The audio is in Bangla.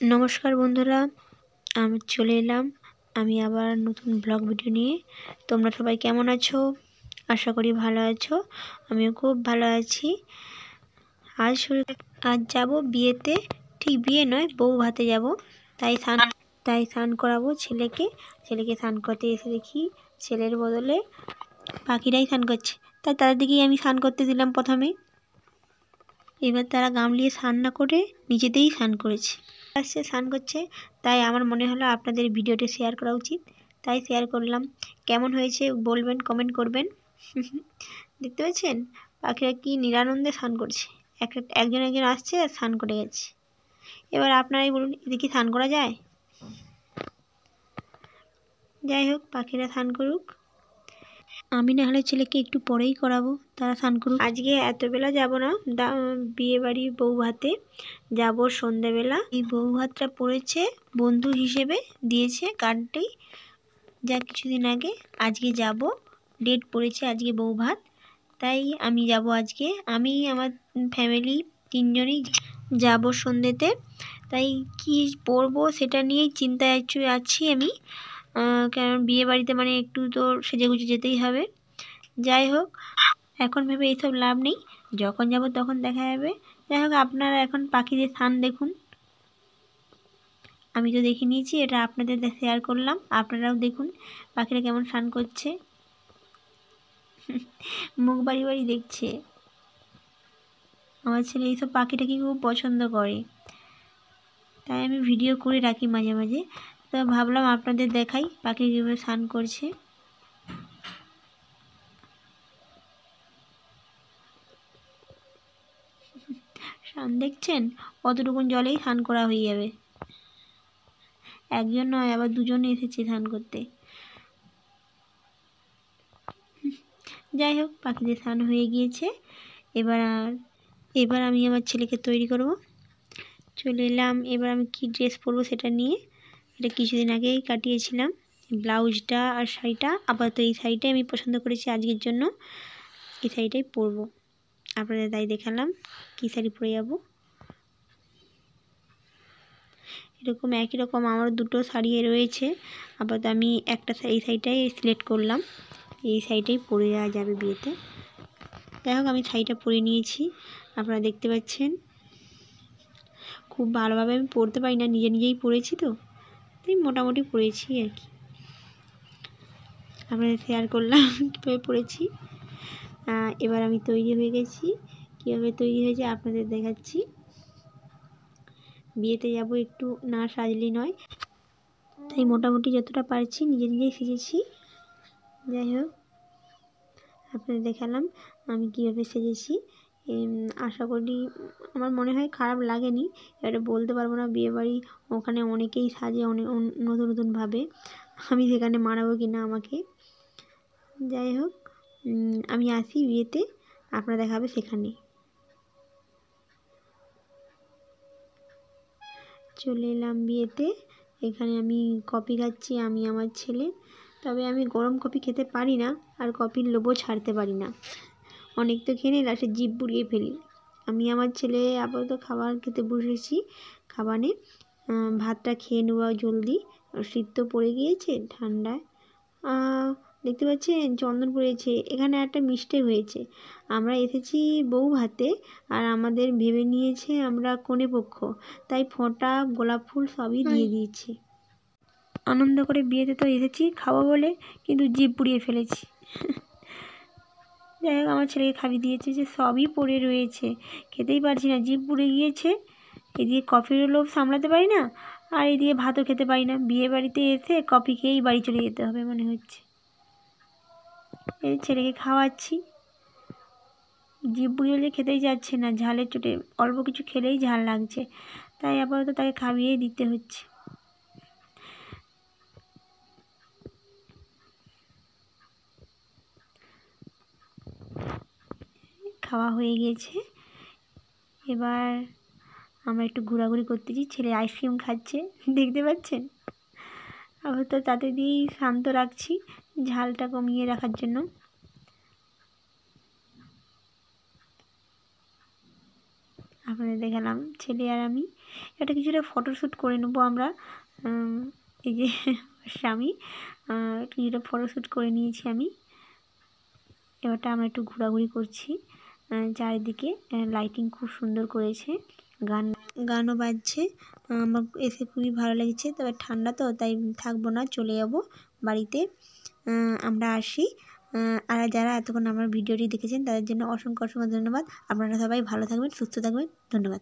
নমস্কার বন্ধুরা, আমি চলে এলাম আমি আবার নতুন ব্লগ ভিডিও নিয়ে। তোমরা সবাই কেমন আছো? আশা করি ভালো আছো। আমিও খুব ভালো আছি। আজ যাব বিয়েতে, ঠিক বিয়ে নয়, বউ ভাতে যাব। তাই স্নান করাবো ছেলেকে স্নান করতে এসে দেখি ছেলের বদলে পাখিরাই স্নান করছে। তাই তাদের দিকেই আমি স্নান করতে দিলাম প্রথমে। এবার তারা গামলিয়ে স্নান না করে নিজেতেই স্নান করেছে, আসছে স্নান করছে। তাই আমার মনে হলো আপনাদের ভিডিওটি শেয়ার করা উচিত, তাই শেয়ার করলাম। কেমন হয়েছে বলবেন, কমেন্ট করবেন। দেখতে পাচ্ছেন পাখিরা কি নিরানন্দে স্নান করছে, একজন একজন আসছে আর স্নান করে গেছে। এবার আপনারাই বলুন, এতে কি স্নান করা যায়? যাই হোক, পাখিরা স্নান করুক, আমি না হলে ছেলেকে একটু পরেই করাবো, তারা স্নান করুক। আজকে এতবেলা যাব না, বিয়ে বাড়ি বউ ভাতে যাব সন্ধ্যাবেলা। এই বউ ভাতটা পড়েছে বন্ধু হিসেবে দিয়েছে কার্ডটি, যা কিছুদিন আগে। আজকে যাব, ডেট পড়েছে আজকে বউ ভাত, তাই আমি যাব আজকে। আমি আমার ফ্যামিলি তিনজনই যাব সন্ধ্যেতে। তাই কি পরবো সেটা নিয়েই চিন্তায় আছি আমি, কারণ বিয়ে বাড়িতে মানে একটু তো সেজেগুজে যেতেই হবে। যাই হোক, এখন ভেবে এইসব লাভ নেই, যখন যাব তখন দেখা যাবে। যাই হোক, আপনারা এখন পাখিদের স্থান দেখুন। আমি তো দেখে নিয়েছি, এটা আপনাদের শেয়ার করলাম, আপনারাও দেখুন পাখিরা কেমন স্নান করছে। মুখ বাড়ি বাড়ি দেখছে। আমার ছেলে এইসব পাখিটাকে খুব পছন্দ করে, তাই আমি ভিডিও করে রাখি মাঝে মাঝে। তো ভাবলাম আপনাদের দেখাই পাখি কীভাবে স্নান করছে। স্নান দেখছেন, অতটুকুন জলেই স্নান করা হয়ে যাবে। একজন নয়, আবার দুজনে এসেছে স্নান করতে। যাই হোক, পাখিদের স্নান হয়ে গিয়েছে। এবার আমি আমার ছেলেকে তৈরি করব। চলে এলাম, এবার আমি কি ড্রেস পরবো সেটা নিয়ে। এটা কিছুদিন আগেই কাটিয়েছিলাম, ব্লাউজটা আর শাড়িটা। আপাতত এই শাড়িটাই আমি পছন্দ করেছি আজকের জন্য, এই শাড়িটাই পরবো। আপনাদের তাই দেখালাম কী শাড়ি পরে যাব। এরকম একই রকম আমার দুটো শাড়ি রয়েছে, আপাতত আমি এই শাড়িটাই সিলেক্ট করলাম, এই শাড়িটাই পরে যাওয়া যাবে বিয়েতে। যাই হোক, আমি শাড়িটা পরে নিয়েছি, আপনারা দেখতে পাচ্ছেন। খুব ভালোভাবে আমি পরতে পারি না, নিজেই পরেছি তো, তাই মোটামুটি পরেছি আর কি। আপনাদের শেয়ার করলাম কীভাবে পরেছি। এবার আমি তৈরি হয়ে গেছি, কীভাবে তৈরি হয়েছে আপনাদের দেখাচ্ছি। বিয়েতে যাব, একটু না সাজলেই নয়, তাই মোটামুটি যতটা পারছি নিজেই সেজেছি। যাই হোক, আপনাদের দেখালাম আমি কীভাবে সেজেছি। আশা করি আমার মনে হয় খারাপ লাগেনি। এবারে বলতে পারবো না, বিয়েবাড়ি ওখানে অনেকেই সাজে অনেক নতুন নতুনভাবে, আমি সেখানে মানাবো কি না আমাকে। যাই হোক, আমি আসি বিয়েতে, আপনারা দেখাবে সেখানে। চলে এলাম বিয়েতে, এখানে আমি কফি খাচ্ছি, আমি আমার ছেলে। তবে আমি গরম কফি খেতে পারি না, আর কফির লোভও ছাড়তে পারি না। অনেক তো খেয়ে নিই, লাস্টে জিভ বুড়িয়ে ফেলি। আমি আমার ছেলে আপাতত খাবার খেতে বসেছি। খাবারে ভাতটা খেয়ে নেওয়া জলদি, শীত তো পড়ে গিয়েছে, ঠান্ডায়। দেখতে পাচ্ছেন চন্দন পড়েছে। এখানে একটা মিস্টেক হয়েছে, আমরা এসেছি বউ ভাতে, আর আমাদের ভেবে নিয়েছে আমরা কনে পক্ষ, তাই ফোঁটা গোলাপ ফুল সবই দিয়ে দিয়েছে। আনন্দ করে বিয়েতে তো এসেছি খাবো বলে, কিন্তু জিভ পুড়িয়ে ফেলেছি। যাই হোক, আমার ছেলেকে খাইয়ে দিয়েছে, যে সবই পড়ে রয়েছে, খেতেই পারছি না, জিভ পুড়ে গিয়েছে। এদিকে কফিরও লোভ সামলাতে পারি না, আর এদিকে ভাতও খেতে পারি না। বিয়ে বাড়িতে এসে কফি খেয়েই বাড়ি চলে যেতে হবে মনে হচ্ছে। এই ছেলেকে খাওয়াচ্ছি, জিভ পুড়িয়ে খেতেই যাচ্ছে না, ঝালের চোটে অল্প কিছু খেলেই ঝাল লাগছে, তাই আপাতত তাকে খাইয়েই দিতে হচ্ছে। খাওয়া হয়ে গিয়েছে, এবার আমরা একটু ঘোরাঘুরি করতেছি। ছেলে আইসক্রিম খাচ্ছে, দেখতে পাচ্ছেন। আবার তো তাতে দিয়েই শান্ত রাখছি, ঝালটা কমিয়ে রাখার জন্য। আপনাদের দেখালাম ছেলে আর আমি এটা কিছুটা ফটোশ্যুট করে নেবো আমরা। এই যে স্বামী কিছুটা ফটোশ্যুট করে নিয়েছি আমি। এবারটা আমরা একটু ঘোরাঘুরি করছি, চারিদিকে লাইটিং খুব সুন্দর করেছে, গানও বাজছে। আমার এসে খুবই ভালো লেগেছে। তবে ঠান্ডা তো, তাই থাকবো না, চলে যাব বাড়িতে। আমরা আসি। আর যারা এতক্ষণ আমার ভিডিওটি দেখেছেন তাদের জন্য অসংখ্য অসংখ্য ধন্যবাদ। আপনারা সবাই ভালো থাকবেন, সুস্থ থাকবেন। ধন্যবাদ।